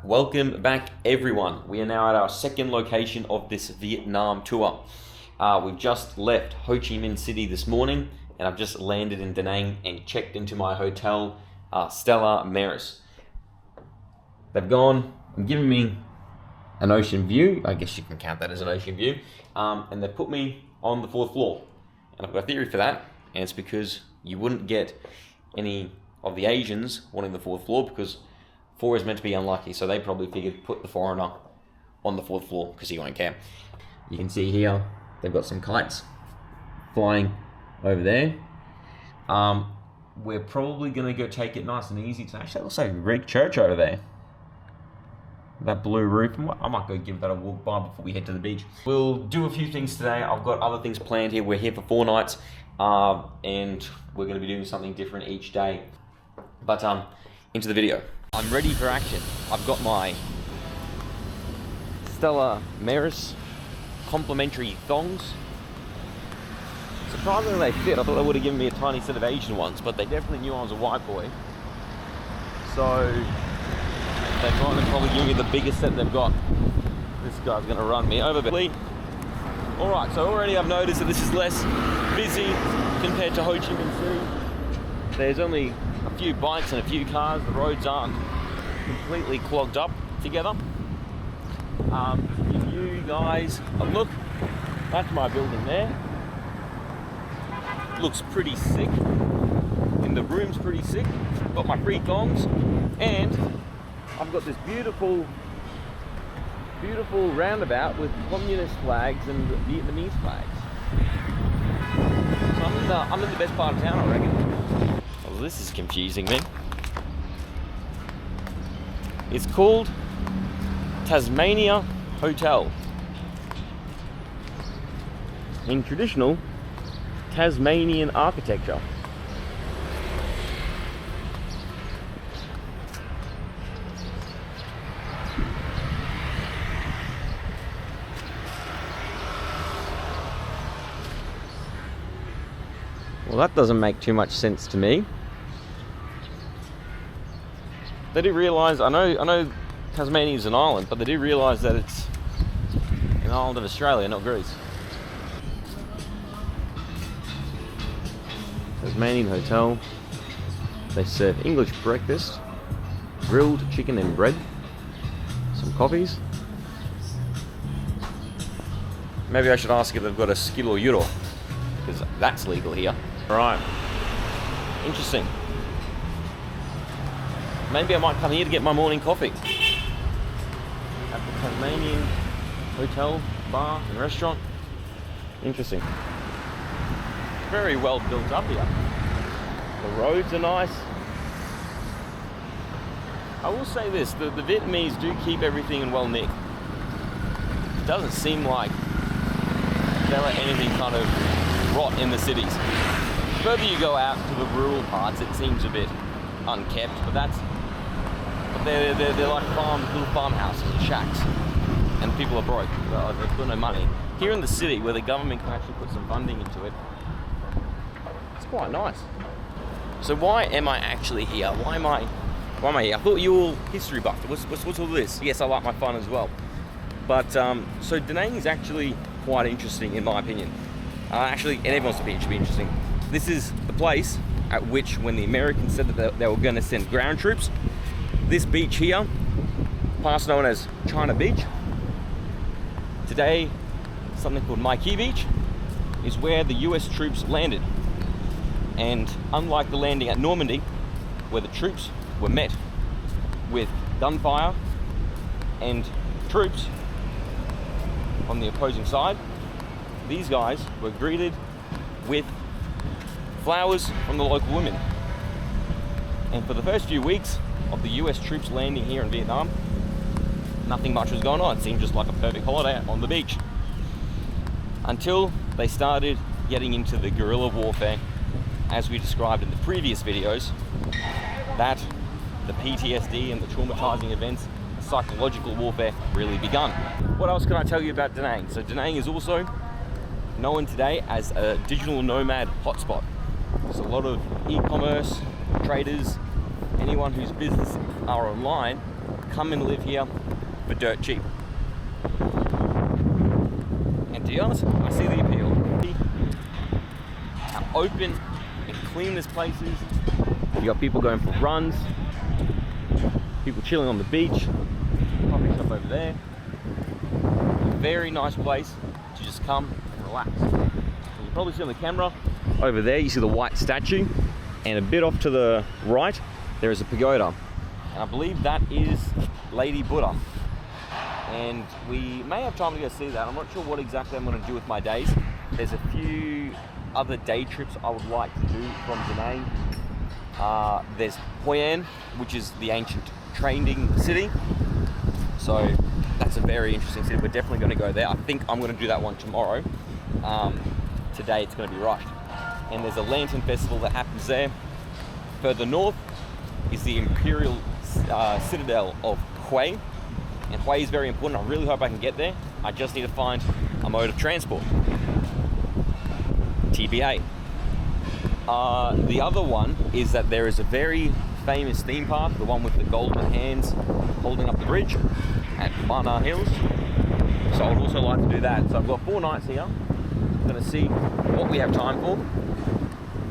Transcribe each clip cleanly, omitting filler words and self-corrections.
Welcome back everyone. We are now at our second location of this Vietnam tour. We've just left Ho Chi Minh City this morning and I've just landed in Da Nang and checked into my hotel, Stella Maris. They've gone and given me an ocean view. I guess you can count that as an ocean view. And they've put me on the 4th floor. And I've got a theory for that, and it's because you wouldn't get any of the Asians wanting the 4th floor because 4 is meant to be unlucky, so they probably figured put the foreigner on the 4th floor because he won't care. You can see here, they've got some kites flying over there. We're probably going to go take it nice and easy to actually also Greek church over there. That blue roof, I might go give that a walk by before we head to the beach. We'll do a few things today. I've got other things planned here. We're here for 4 nights, and we're going to be doing something different each day. But into the video. I'm ready for action. I've got my Stella Maris complimentary thongs. Surprisingly they fit. I thought they would have given me a tiny set of Asian ones, but they definitely knew I was a white boy. So they might have probably given me the biggest set they've got. This guy's gonna run me over. Alright, so already I've noticed that this is less busy compared to Ho Chi Minh City. There's only a few bikes and a few cars. The roads aren't completely clogged up together. Give you guys a look. That's my building there. Looks pretty sick. And the room's pretty sick. Got my free thongs, and I've got this beautiful roundabout with communist flags and Vietnamese flags. So I'm in the best part of town, I reckon. Well, this is confusing me. It's called Tasmania Hotel. In traditional Tasmanian architecture. Well, that doesn't make too much sense to me. They do realise, I know Tasmania is an island, but they do realise that it's an island of Australia, not Greece. Tasmanian Hotel. They serve English breakfast, grilled chicken and bread, some coffees. Maybe I should ask if they've got a skil or euro, because that's legal here. Right. Interesting. Maybe I might come here to get my morning coffee. At the Tasmanian Hotel, bar and restaurant. Interesting. Very well built up here. The roads are nice. I will say this, the Vietnamese do keep everything in well nick. It doesn't seem like they let anything kind of rot in the cities. The further you go out to the rural parts, it seems a bit unkept, but they're like little farmhouses and shacks, and people are broke. They've got no money. Here in the city, where the government can actually put some funding into it, it's quite nice. So why am I actually here? Why am I here? I thought you were all history buffed. What's all this? Yes, I like my fun as well. But so Da Nang is actually quite interesting in my opinion. Actually, and everyone's to be interesting. This is the place at which, when the Americans said that they were going to send ground troops, this beach here, past known as China Beach, today something called Mai Kea Beach, is where the US troops landed. And unlike the landing at Normandy, where the troops were met with gunfire and troops on the opposing side, these guys were greeted with flowers from the local women. And for the first few weeks of the US troops landing here in Vietnam, nothing much was going on. It seemed just like a perfect holiday on the beach. Until they started getting into the guerrilla warfare, as we described in the previous videos, that the PTSD and the traumatizing events, the psychological warfare really begun. What else can I tell you about Da Nang? So Da Nang is also known today as a digital nomad hotspot. There's a lot of e-commerce, traders, anyone whose business are online come and live here for dirt cheap. And to be honest, I see the appeal. How open and clean this place is. You got people going for runs, people chilling on the beach, coffee shop over there. A very nice place to just come and relax. You probably see on the camera, over there you see the white statue, and a bit off to the right there is a pagoda. And I believe that is Lady Buddha. And we may have time to go see that. I'm not sure what exactly I'm going to do with my days. There's a few other day trips I would like to do from Da Nang. There's Hoi An, which is the ancient trading city. So that's a very interesting city. We're definitely going to go there. I think I'm going to do that one tomorrow. Today it's going to be rushed. And there's a lantern festival that happens there. Further north is the Imperial Citadel of Hue. And Hue is very important. I really hope I can get there. I just need to find a mode of transport. TBA. The other one is that there is a very famous theme park, the one with the golden hands holding up the bridge at Mana Hills. So I would also like to do that. So I've got 4 nights here. I'm going to see what we have time for.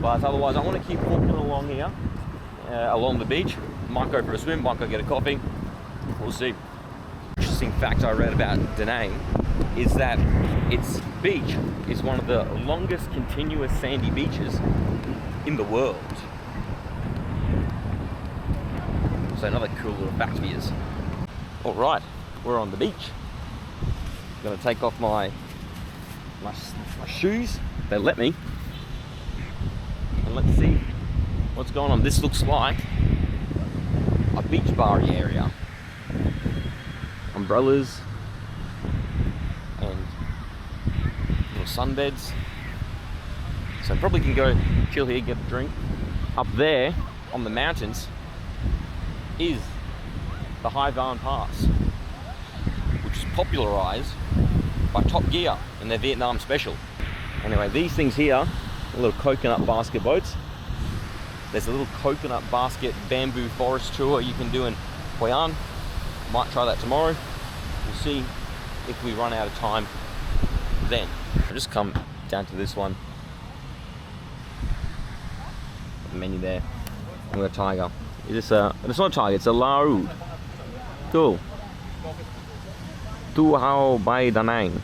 But otherwise, I want to keep walking along here, along the beach. Might go for a swim, might go get a coffee. We'll see. Interesting fact I read about Da Nang is that its beach is one of the longest continuous sandy beaches in the world. So another cool little fact for you. All right, we're on the beach. I'm gonna take off my shoes. They let me. And let's see what's going on. This looks like a beach bar area. Umbrellas and little sunbeds. So I probably can go chill here, get a drink. Up there on the mountains is the Hai Van Pass, which is popularized by Top Gear in their Vietnam special. Anyway, these things here are little coconut basket boats. There's a little coconut basket bamboo forest tour you can do in Hoi An. Might try that tomorrow. We'll see if we run out of time then. I'll just come down to this one. The menu there. I've got a tiger. Is this a... It's not a tiger, it's a Lau. Cool. Tu Hao Bai Da Nang.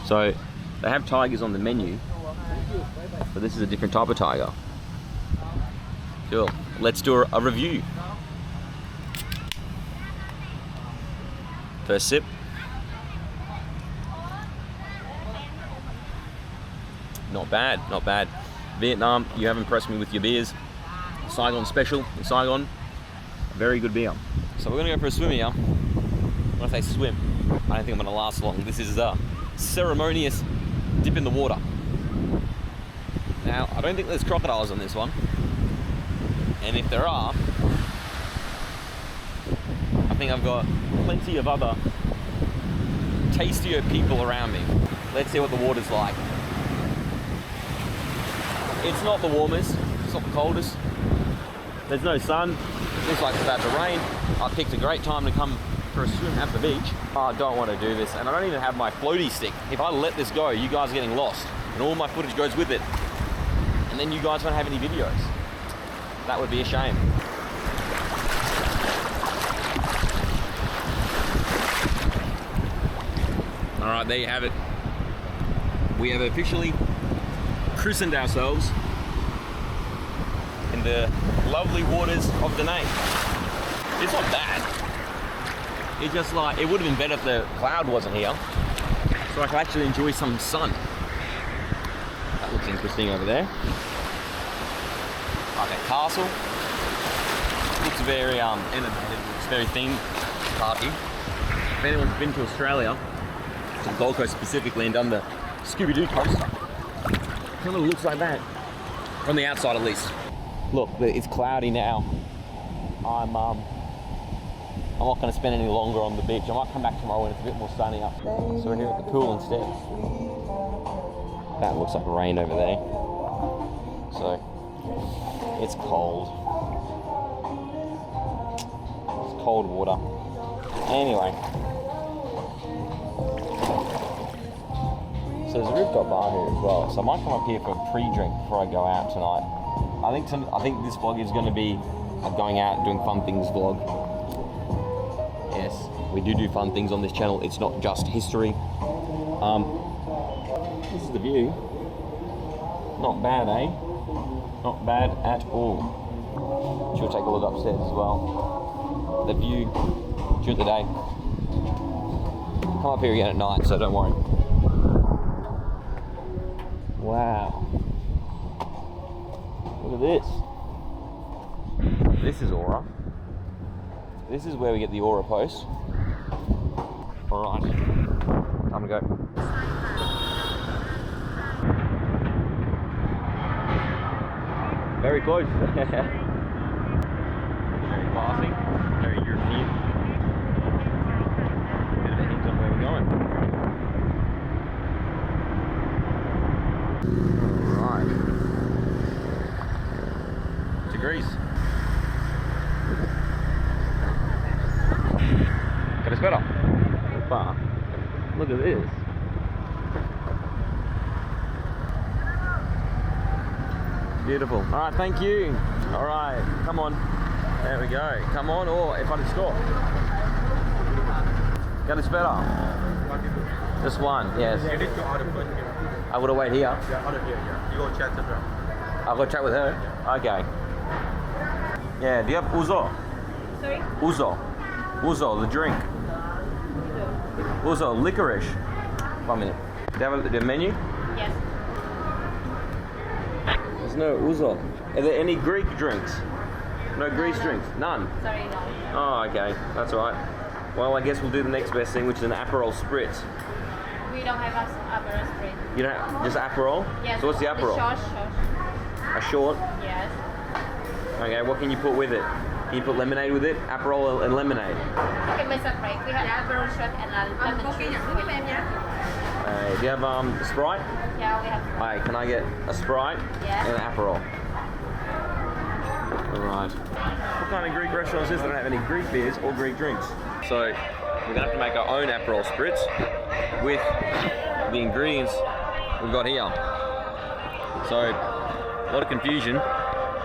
So, they have tigers on the menu, but this is a different type of tiger. Cool. Let's do a review. First sip. Not bad, not bad. Vietnam, you have impressed me with your beers. Saigon Special in Saigon, very good beer. So we're gonna go for a swim here. When I say swim, I don't think I'm gonna last long. This is a ceremonious dip in the water. Now, I don't think there's crocodiles on this one. And if there are, I think I've got plenty of other tastier people around me. Let's see what the water's like. It's not the warmest, it's not the coldest. There's no sun, it looks like it's about to rain. I picked a great time to come for a swim at the beach. Oh, I don't want to do this, and I don't even have my floaty stick. If I let this go, you guys are getting lost, and all my footage goes with it. And then you guys won't have any videos. That would be a shame. All right, there you have it. We have officially christened ourselves in the lovely waters of Da Nang. It's not bad. It's just like, it would have been better if the cloud wasn't here, so I could actually enjoy some sun. That looks interesting over there. Like a castle. Looks very animated. It's very themed party. If anyone's been to Australia, to the Gold Coast specifically, and done the Scooby-Doo coaster, it kind of looks like that. From the outside at least. Look, it's cloudy now. I'm not going to spend any longer on the beach. I might come back tomorrow when it's a bit more sunny up. So we're here at the pool instead. That looks like rain over there. So, it's cold. It's cold water. Anyway. So there's a rooftop bar here as well. So I might come up here for a pre-drink before I go out tonight. I think this vlog is going to be a going out and doing fun things vlog. Yes, we do fun things on this channel. It's not just history. This is the view. Not bad, eh? Not bad at all. Should take a look upstairs as well. The view during the day. Come up here again at night, so don't worry. Wow. Look at this. This is Aura. This is where we get the Aura post. Alright. Time to go. Very close. Very classy. Very European. Bit of a hint on where we're going. Alright. To Greece. Kalispera. Opa. Look at this. Beautiful. Alright, thank you. Alright, come on. There we go. Come on, or if I just stop. Kalispera. Just one, yes. You need to order food here. I would have wait here. Yeah, order here, yeah. You go chat with her. I'll go chat with her? Yeah. Okay. Yeah, do you have ouzo? Sorry? Ouzo. Ouzo, the drink. Ouzo, licorice. 1 minute. Do you have the menu? Yes. There's no ouzo. Are there any Greek drinks? No Greece drinks? None? Sorry, no. Oh, okay. That's all right. Well, I guess we'll do the next best thing, which is an Aperol Spritz. We don't have Aperol Spritz. You know, just Aperol? Yes. So what's the Aperol? Short. A short? Yes. Okay, what can you put with it? Can you put lemonade with it? Aperol and lemonade. Okay, my separate. We have Aperol short and lemon juice. Do you have Sprite? Yeah, we have. Alright, can I get a Sprite Yeah. and an Aperol? Alright. What kind of Greek restaurant is this that don't have any Greek beers or Greek drinks? So, we're gonna have to make our own Aperol Spritz with the ingredients we've got here. So, a lot of confusion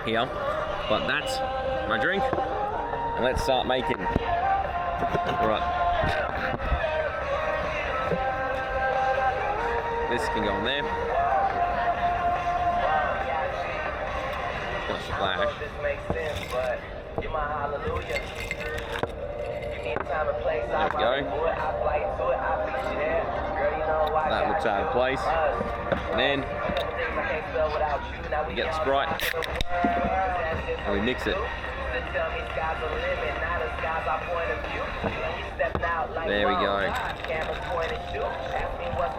here, but that's my drink, and let's start making. Alright. This can go on there. It's gonna splash. There we go. That looks out of place. And then we get the Sprite and we mix it. There we go.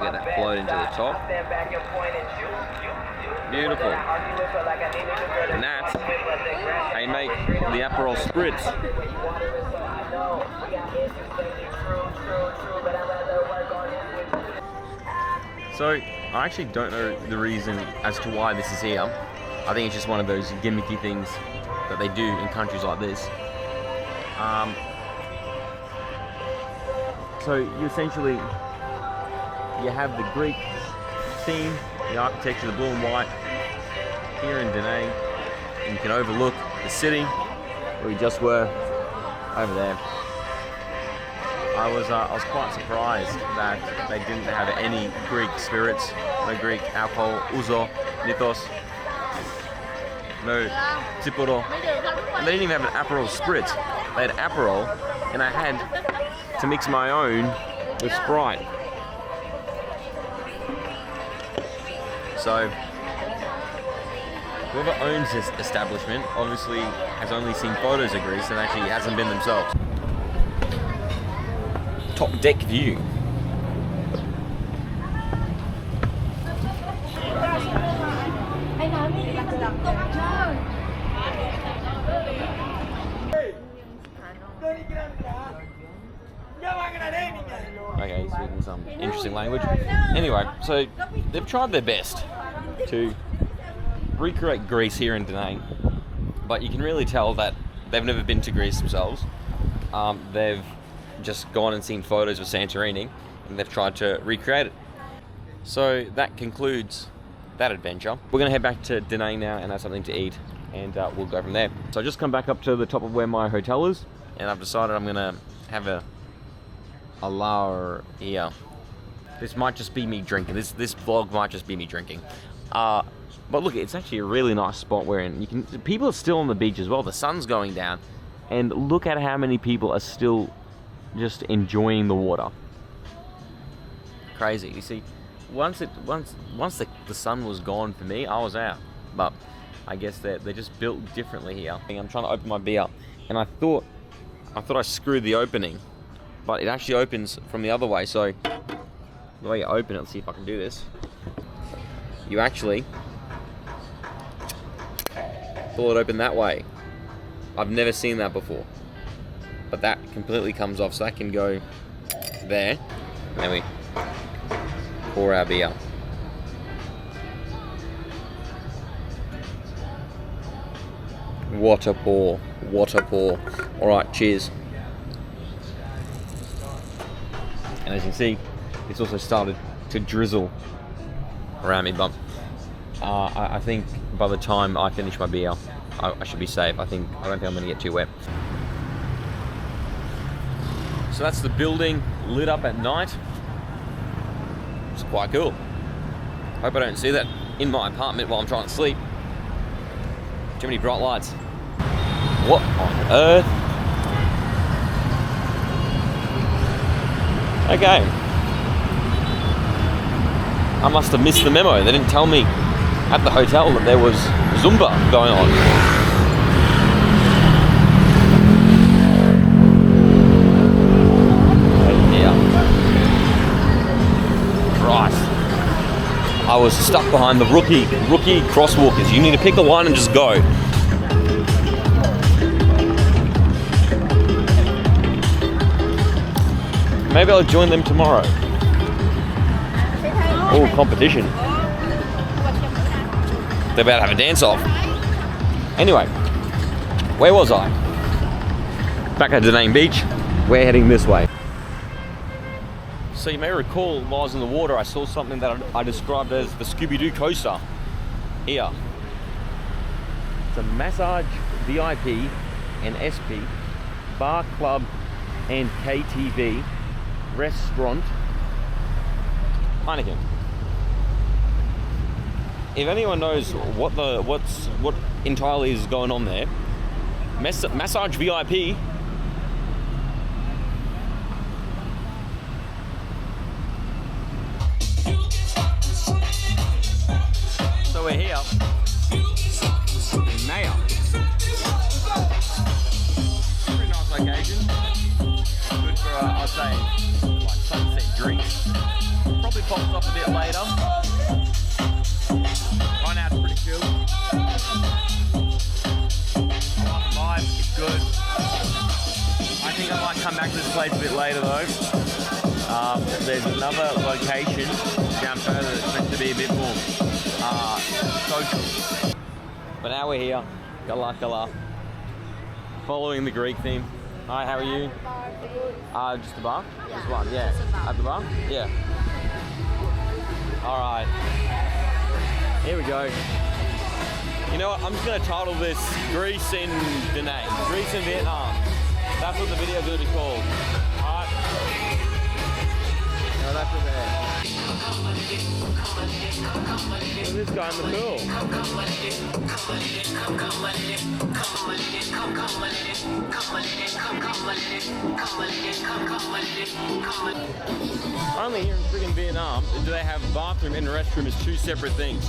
Get that float into the top. Beautiful. And that's how you make the Aperol Spritz. So, I actually don't know the reason as to why this is here. I think it's just one of those gimmicky things that they do in countries like this. So you essentially, you have the Greek theme, the architecture, the blue and white, here in Da Nang, and you can overlook the city where we just were over there. I was quite surprised that they didn't have any Greek spirits, no Greek alcohol, ouzo, nithos, no tsiporo. And they didn't even have an Aperol Spritz. They had Aperol, and I had to mix my own with Sprite. So, whoever owns this establishment obviously has only seen photos of Greece and actually hasn't been themselves. Top deck view. Okay, speaking some interesting language. Anyway, so they've tried their best to recreate Greece here in Da Nang, but you can really tell that they've never been to Greece themselves. they've just gone and seen photos of Santorini and they've tried to recreate it. So that concludes that adventure. We're gonna head back to Da Nang now and have something to eat, and we'll go from there. So I just come back up to the top of where my hotel is, and I've decided I'm gonna have a lower here. This might just be me drinking. This vlog might just be me drinking. But look, it's actually a really nice spot wherein you can. People are still on the beach as well. The sun's going down, and look at how many people are still just enjoying the water. Crazy. You see, once the sun was gone for me, I was out. But I guess they're just built differently here. I'm trying to open my beer, and I thought I screwed the opening, but it actually opens from the other way. So the way you open it, let's see if I can do this. You actually pull it open that way. I've never seen that before, but that completely comes off, so that can go there. And then we pour our beer. What a pour, what a pour. All right, cheers. And as you can see, it's also started to drizzle around me, but I think by the time I finish my beer, I should be safe. I don't think I'm gonna get too wet. So that's the building lit up at night. It's quite cool. Hope I don't see that in my apartment while I'm trying to sleep. Too many bright lights. What on earth? Okay. I must have missed the memo. They didn't tell me at the hotel that there was Zumba going on. Oh dear. Christ. I was stuck behind the rookie crosswalkers. You need to pick a line and just go. Maybe I'll join them tomorrow. Oh, competition. They're about to have a dance-off. Anyway, where was I? Back at Da Nang Beach. We're heading this way. So you may recall while I was in the water, I saw something that I described as the Scooby-Doo coaster. Here. It's a massage, VIP and SP, bar, club and KTV, restaurant, Heineken. If anyone knows what entirely is going on there, massage VIP. So we're here in Maya. Pretty nice location. Good for I'd say like sunset drinks. Probably pops off a bit later. Right now it's pretty chill. I like the vibe, it's good. I think I might come back to this place a bit later though. There's another location down further that's meant to be a bit more social. But now we're here, Gala. Following the Greek theme. Hi, how are you? Just the bar? Yeah. Just one, yeah. Just a bar. At the bar? Yeah. Alright. Here we go. You know what, I'm just going to title this Greece in Da Nang. Greece in Vietnam. That's what the video is going to be called. Alright. No, that's what there. Look at this guy in the pool. Only here in friggin' Vietnam do they have bathroom and restroom as two separate things.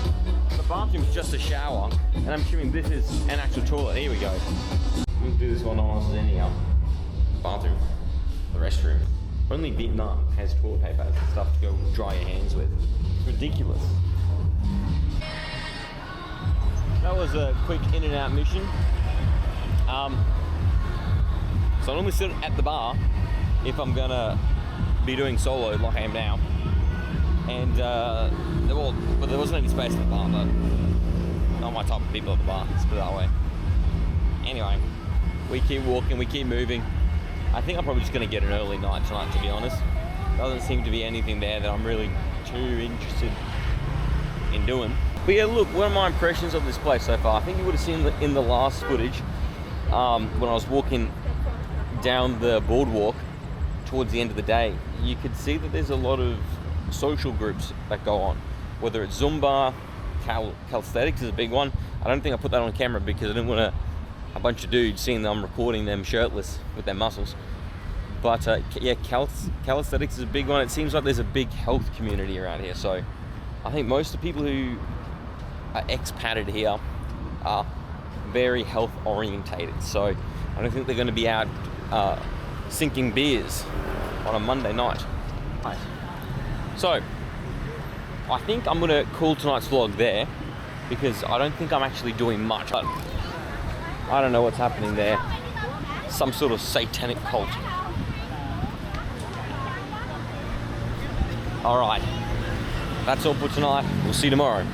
The bathroom is just a shower, and I'm assuming this is an actual toilet. Here we go. We'll do this while no one else is anyhow. Bathroom, the restroom. Only Vietnam has toilet paper and stuff to go dry your hands with. It's ridiculous. That was a quick in and out mission. So I normally sit at the bar if I'm gonna be doing solo like I am now. And but there wasn't any space at the bar, but not my type of people at the bar, let's put it that way. Anyway, we keep walking, we keep moving. I think I'm probably just going to get an early night tonight, to be honest. Doesn't seem to be anything there that I'm really too interested in doing. But yeah, look, what are my impressions of this place so far? I think you would have seen in the last footage when I was walking down the boardwalk towards the end of the day, you could see that there's a lot of social groups that go on, whether it's Zumba, calisthenics is a big one. I don't think I put that on camera because I didn't want a bunch of dudes seeing them recording them shirtless with their muscles. But yeah, calisthenics is a big one. It seems like there's a big health community around here. So I think most of the people who are expatted here are very health orientated. So I don't think they're going to be out sinking beers on a Monday night. So I think I'm going to call tonight's vlog there because I don't think I'm actually doing much. I don't know what's happening there. Some sort of satanic cult. Alright, that's all for tonight. We'll see you tomorrow.